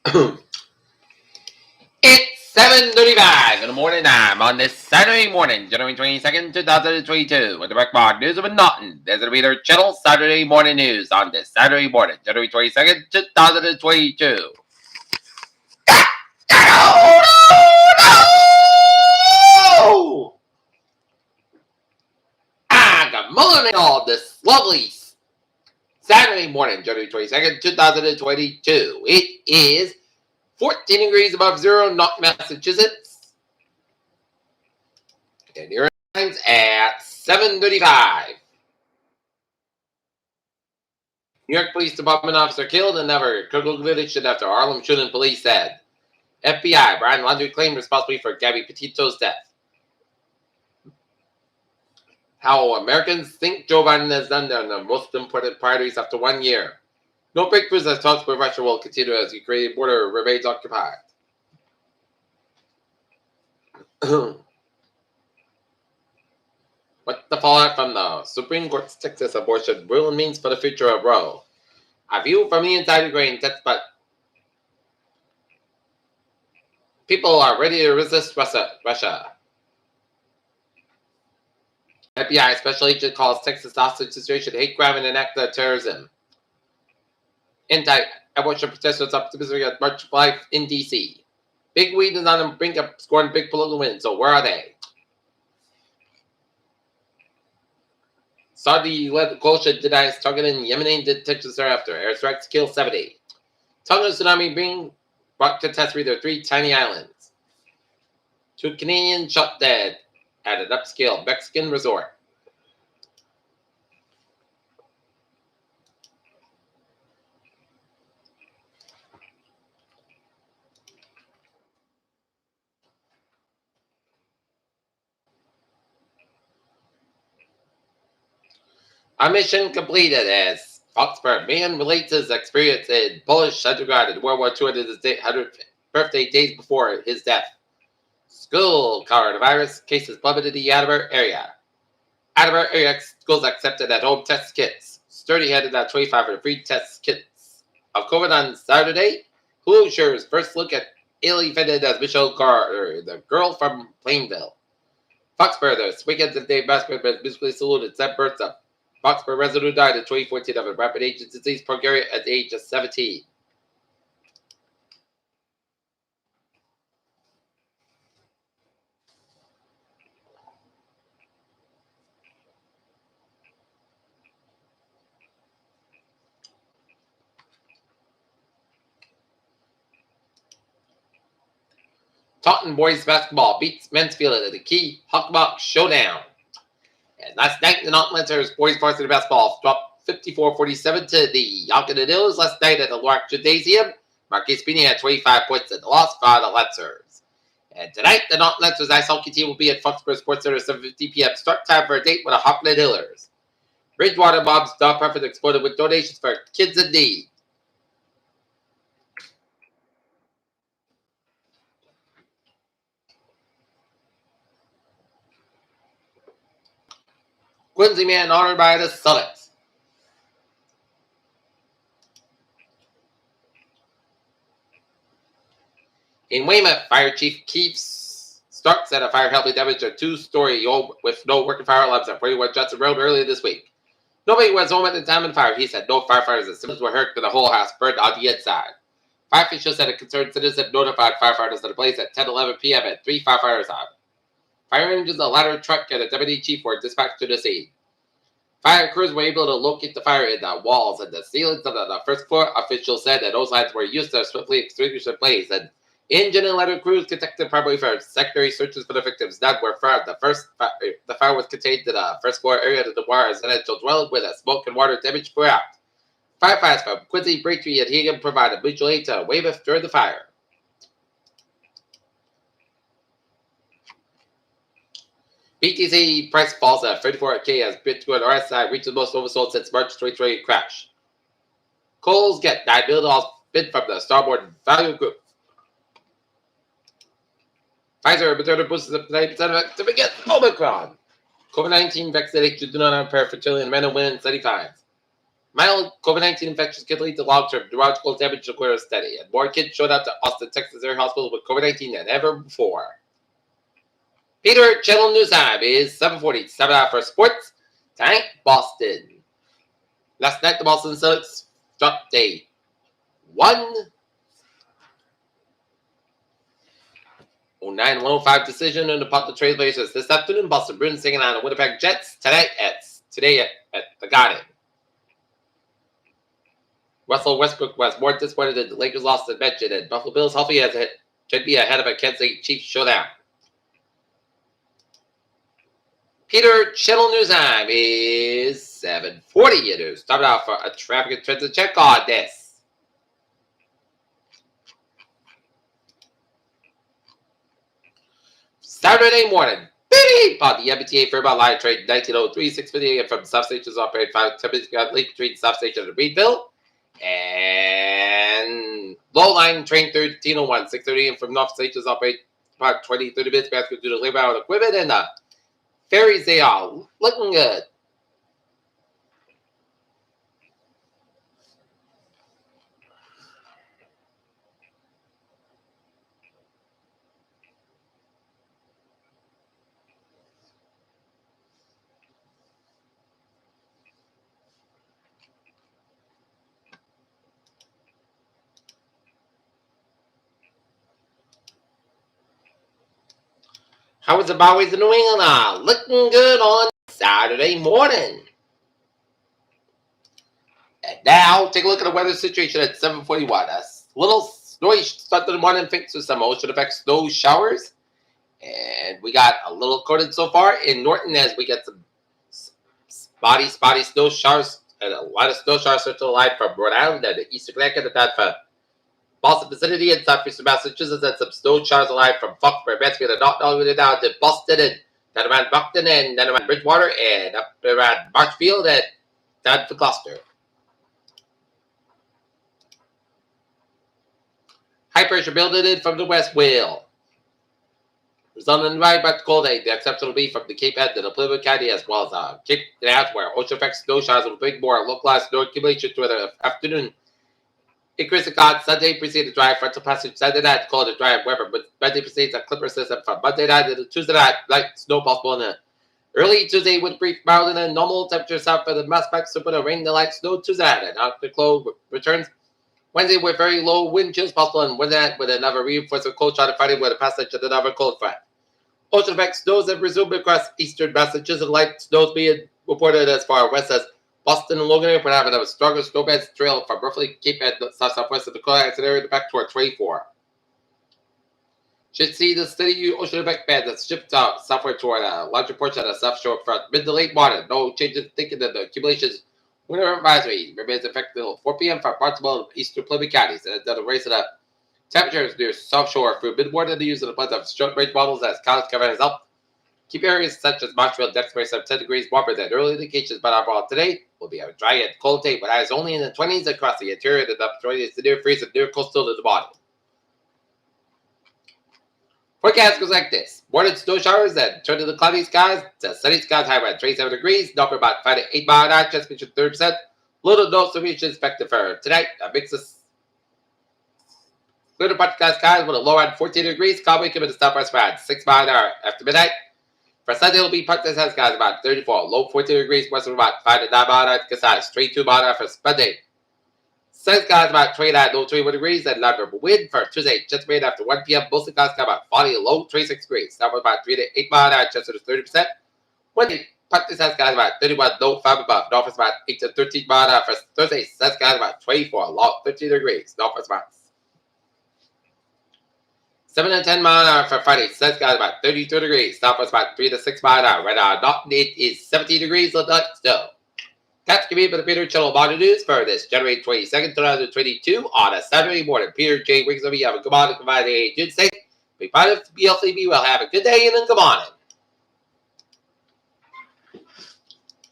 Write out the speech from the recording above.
It's 7:35 in the morning time on this Saturday morning, January 22nd, 2022, with the Record News of Norton. There's going to be their channel Saturday morning news on this Saturday morning, January 22nd, 2022. No! Good morning, all this lovely Saturday morning, January 22nd, 2022. It is 14 degrees above zero, Norton, Massachusetts. And your time's at 7:35. New York Police Department officer killed and never critical conviction after Harlem shooting, police said. FBI, Brian Laundrie claimed responsibility for Gabby Petito's death. How Americans think Joe Biden has done their most important priorities after 1 year. No breakthroughs as talks with Russia will continue as the Ukrainian border remains occupied. What the fallout from the Supreme Court's Texas abortion ruling means for the future of Roe. A view from the inside of grain text, but people are ready to resist Russia. FBI special agent calls Texas hostage situation hate crime and an act of terrorism. Anti-abortion protesters optimistic at March of Life in D.C. Big weed is on the brink of scoring big political wins, so where are they? Saudi-led coalition denies targeting Yemeni detentions thereafter. Airstrikes kill 70. Tonga tsunami brought catastrophe to 3 tiny islands. 2 Canadians shot dead at an upscale Mexican resort. A mission completed as Foxburg man relates his experience in Polish undergrad in World War II and his 100th birthday days before his death. School coronavirus cases plummeted in the Attleboro area. Attleboro area schools accepted at-home test kits. Sturdy handed out 25 for free test kits of COVID on Saturday. Hoosiers first look at Ailey Fended as Michelle Carter, the girl from Plainville. Foxburg, the Wiggins and Dave Baskerville musically saluted 7 births of Foxburg resident who died in 2014 of a rapid aging disease progeria at the age of 17. Taunton boys basketball beats Mansfield at the key Huckbuck showdown. And last night, the Norton Lancers boys varsity basketball dropped 54-47 to the Yonkers Hills last night at the Lark Gymnasium. Marcus Beanie had 25 points in the loss for the Lancers. And tonight, the Norton Lancers ice hockey team will be at Foxborough Sports Center at 7:50 p.m. Start time for a date with the Hawkland Hillers. Bridgewater Bob's nonprofit exploded with donations for kids in need. Quincy man honored by the Summits. In Weymouth, Fire Chief Keith Stark said a fire helped damage a 2-story home with no working fire alarms at 41 Johnson Road earlier this week. Nobody was home at the time of the fire. He said no firefighters and citizens were hurt, but the whole house burned on the inside. Fire officials said a concerned citizen notified firefighters of the blaze at 10:11 p.m. and 3 firefighters on. Fire engines, a ladder truck, and a deputy chief were dispatched to the scene. Fire crews were able to locate the fire in the walls and the ceilings of the first floor. Officials said that those lines were used to swiftly extinguish the blaze, and engine and ladder crews detected primary fire. Secondary searches for the victims. None were found. The fire was contained in the first floor area of the Noir residential dwelling with a smoke and water damage throughout. Firefighters from Quincy, Braintree, and Hegan provided mutual aid to Weymouth during the fire. BTC price falls at 34K as Bitcoin RSI reaches the most oversold since March 2020 crash. Coles get $9 million bid from the Starboard Value Group. Pfizer and Moderna boosted up 90% to begin Omicron. COVID-19 vaccination do not impair fertility in men and women in study finds. Mild COVID-19 infections could lead to long-term neurological damage to clear steady, and more kids showed up to Austin, Texas area hospital with COVID-19 than ever before. Peter Channel News Time is 7:40, 7 hours for sports. Tonight, Boston. Last night, the Boston Celtics dropped a 109-105 decision in the Portland Trail Blazers. This afternoon, Boston Bruins taking on the Winnipeg Jets today at the Garden. Russell Westbrook was more disappointed that the Lakers lost than mentioned, and Buffalo Bills healthy as it should be ahead of a Kansas City Chiefs showdown. Peter Channel News Time is 7:40. It is started out for a traffic and transit check on this. Saturday morning, beep, on the MBTA Fairmont Line train 1903, 6:50 a.m. from substations operated 5 minutes link between substation and Reedville. And low line train 1301, 6:30 a.m. from North stations operated about 20-30 minutes past due to labor out equipment, and the ferries, they are looking good. How was the Bowies in New England? Looking good on Saturday morning. And now, take a look at the weather situation at 7:41. A little snowy start to the morning, thanks to some ocean effect snow showers. And we got a little coated so far in Norton as we get some spotty snow showers. And a lot of snow showers start to the line from Rhode Island and the Eastern Connecticut, and that for Boston vicinity and southeastern Massachusetts, and some snow showers alive from Foxborough, Mansfield, and not all the way down to Boston, and down around Buckton, and down around Bridgewater, and up around Marshfield, and down to Gloucester. High pressure building in from the west will result in right but cold day. The exception will be from the Cape Head to the Plymouth County, as well as Cape Canals, where ocean effect snow showers will bring more localized snow accumulation through the afternoon. Increase the cloud Sunday precedes the dry frontal passage. Sunday night cold and dry weather, but Monday precedes a clipper system from Monday night to Tuesday night. Light snow possible in the early Tuesday with brief milder than normal temperature south of the Mass Pack, super to rain the light snow Tuesday night, and after cold returns Wednesday with very low wind chills possible, and Wednesday night with another reinforcement cold shot, and Friday with a passage of another cold front. Ocean effect snows have resumed across eastern Massachusetts. Light snows being reported as far west as Boston and Logan would have a stronger snowbands trail from roughly Cape Head southwest of the Dakota accent area back toward 24. Should see the steady ocean effect band that's shipped out southward toward a larger portion of the South Shore front. Mid to late morning, no changes thinking that the accumulations winter advisory remains effective until 4 p.m. for parts of eastern Plymouth counties, and the raise of the temperatures near South Shore through mid-morning. The use of the blend of short range models as college cover has helped keep areas such as Marshfield next to 10 degrees warmer than early indications, but overall today will be a dry and cold day, but highs only in the 20s across the interior. The majority is near freeze and near coastal to the bottom. Forecast goes like this. Morning snow showers, then turn to the cloudy skies to sunny skies, high around 27 degrees, number about 5 to 8 mile an hour, just between 30%. Little no solution expected for tonight. A mix of clear to partly skies with a low around 14 degrees. Calm wind coming to southwest around 6 mile an hour after midnight. For Sunday, it'll be partly skies about 34, low 14 degrees, west of about 5 to 9 mile an hour, straight 2 mile an hour for Monday. Sunny skies about 29, low 21 degrees, and light wind for Tuesday, just rain after 1 p.m. Mostly skies about 40, low 26 degrees. That was about 3 to 8 mile an hour, just under 30%. Wednesday, partly skies about 31, low 5 above. North is about 8 to 13 mile an hour for Thursday. Sunny skies about 24, low 15 degrees. North is about 7 to 10 mile an hour for Friday. Sunny skies about 32 degrees. South is about 3 to 6 mile an hour. Right now, Norton it is 17 degrees. Low still. That's going to be for the Peter Channel Morning News for this January 22nd, 2022 on a Saturday morning. Peter J. Wiggins, have a good morning, good morning, Tuesday. Be positive, be healthy, be well. Have a good day and then good morning.